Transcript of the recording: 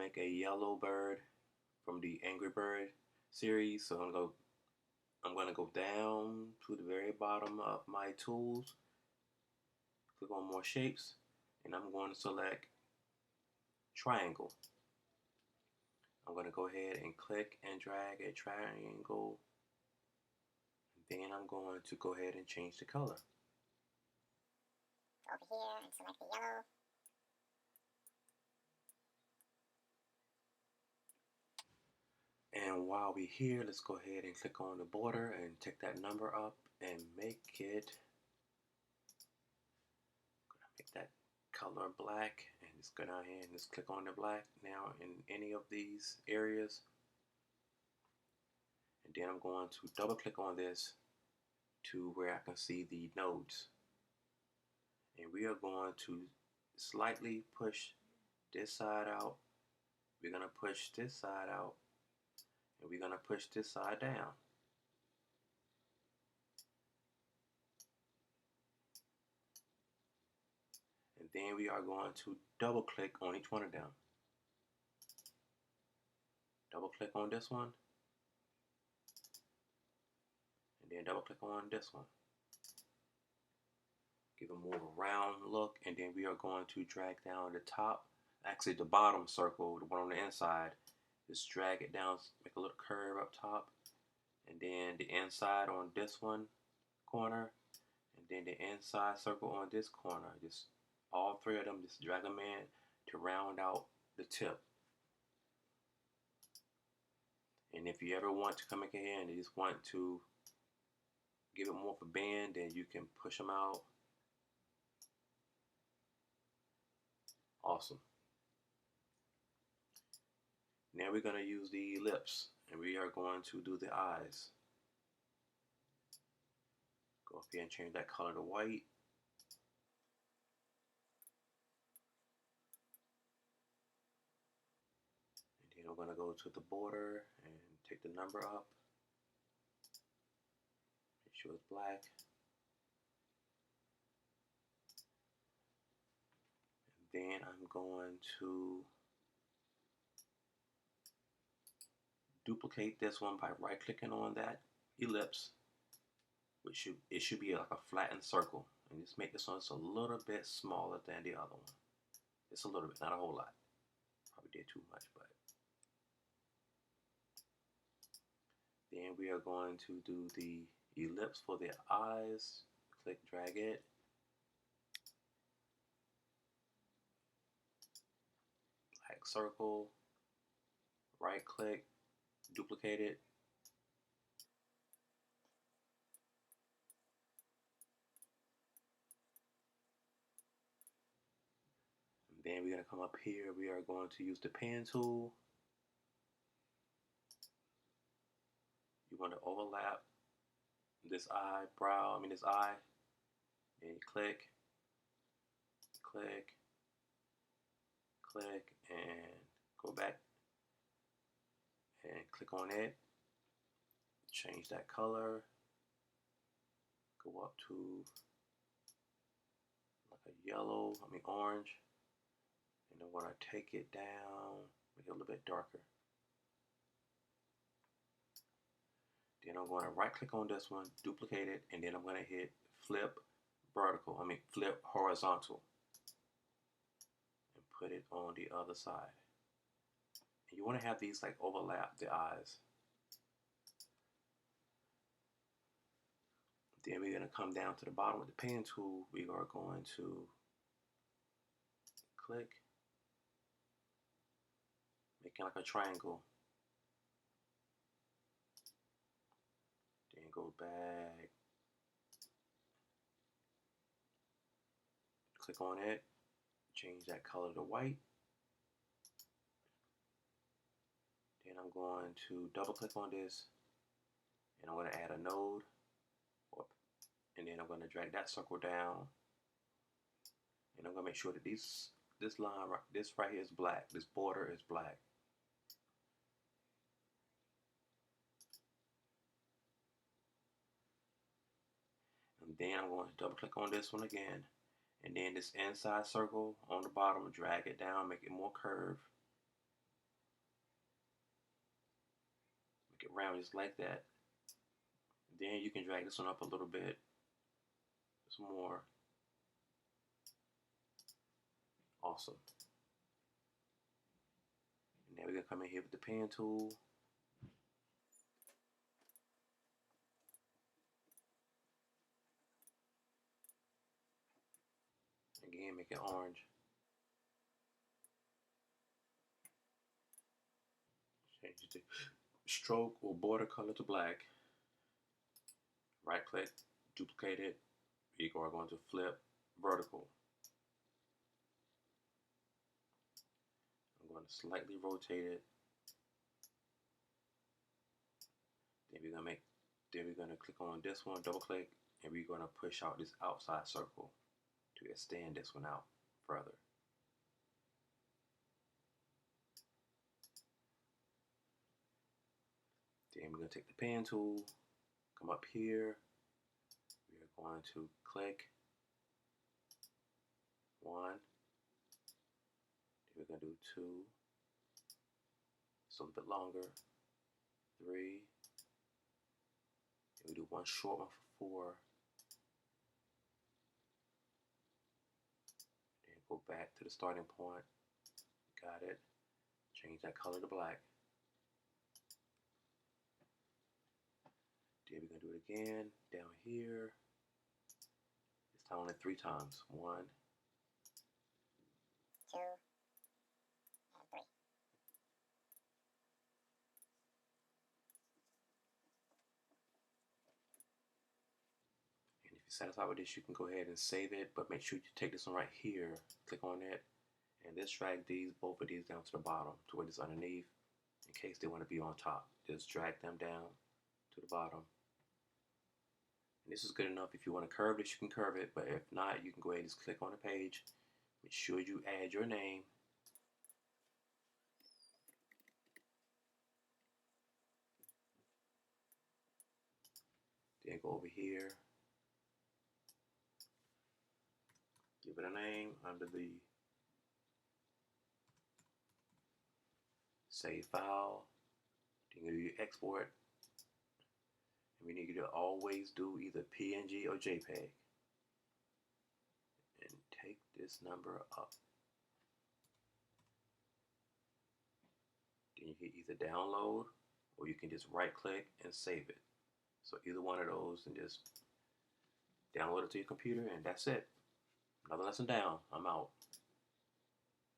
make a yellow bird from the Angry Bird series. So I'm gonna go down to the very bottom of my tools, click on more shapes, and I'm going to select triangle. I'm going to go ahead and click and drag a triangle. Then I'm going to go ahead and change the color. Over here and select the yellow. And while we're here, let's go ahead and click on the border and take that number up and make that color black. And just go down here and just click on the black now in any of these areas. And then I'm going to double click on this to where I can see the nodes. And we are going to slightly push this side out. We're going to push this side out. And we're going to push this side down. And then we are going to double click on each one of them. Double click on this one. And then double click on this one. Give it more of a round look. And then we are going to drag down the top, actually the bottom circle, the one on the inside. Just drag it down, make a little curve up top. And then the inside on this one corner. And then the inside circle on this corner. Just all three of them, just drag them in to round out the tip. And if you ever want to come in here and you just want to give it more of a bend, then you can push them out. Awesome. Now we're going to use the lips, and we are going to do the eyes. Go up here and change that color to white. And then we're going to go to the border and take the number up. Make sure it's black. And then I'm going to duplicate this one by right clicking on that ellipse, which it should be like a flattened circle, and just make this one just a little bit smaller than the other one. Just a little bit, not a whole lot. Probably did too much, but then we are going to do the ellipse for the eyes. Click, drag it. Black circle, right click, duplicate it. And then we're going to come up here. We are going to use the pen tool. You want to overlap this eyebrow, this eye. Then you click, click, click, and go back and click on it. Change that color. Go up to like a yellow, orange. And I want to take it down, make it a little bit darker. Then I'm going to right click on this one, duplicate it, and then I'm going to hit flip flip horizontal, and put it on the other side. And you want to have these like overlap the eyes. Then we're going to come down to the bottom with the pen tool. We are going to click, making like a triangle. Then go back, click on it, change that color to white. Then I'm going to double click on this, and I'm going to add a node, and then I'm going to drag that circle down, and I'm going to make sure that this line, this right here is black, this border is black. And then I'm going to double click on this one again, and then this inside circle on the bottom, drag it down, make it more curved. around just like that. Then you can drag this one up a little bit. Some more. Awesome. And now we're going to come in here with the pen tool. Again, make it orange. Change the stroke or border color to black. Right click, duplicate it. You are going to flip vertical. I'm going to slightly rotate it. Then we're going to click on this one, double click, and we're going to push out this outside circle to extend this one out further. Then we're going to take the pen tool, come up here. We are going to click one. Then we're going to do two. It's a little bit longer. Three. Then we do one short one for four. Then go back to the starting point. Got it. Change that color to black. Then we're going to do it again down here. This time only 3 times. 1, 2, and 3. And if you're satisfied with this, you can go ahead and save it, but make sure you take this one right here, click on it, and let's drag both of these down to the bottom to where it's underneath in case they want to be on top. Just drag them down to the bottom. And this is good enough. If you want to curve this, you can curve it, but if not, you can go ahead and just click on the page. Make sure you add your name. Then go over here. Give it a name under the save file. Then you do your export. And we need you to always do either PNG or JPEG. And take this number up. Then you hit either download or you can just right click and save it. So either one of those and just download it to your computer and that's it. Another lesson down. I'm out.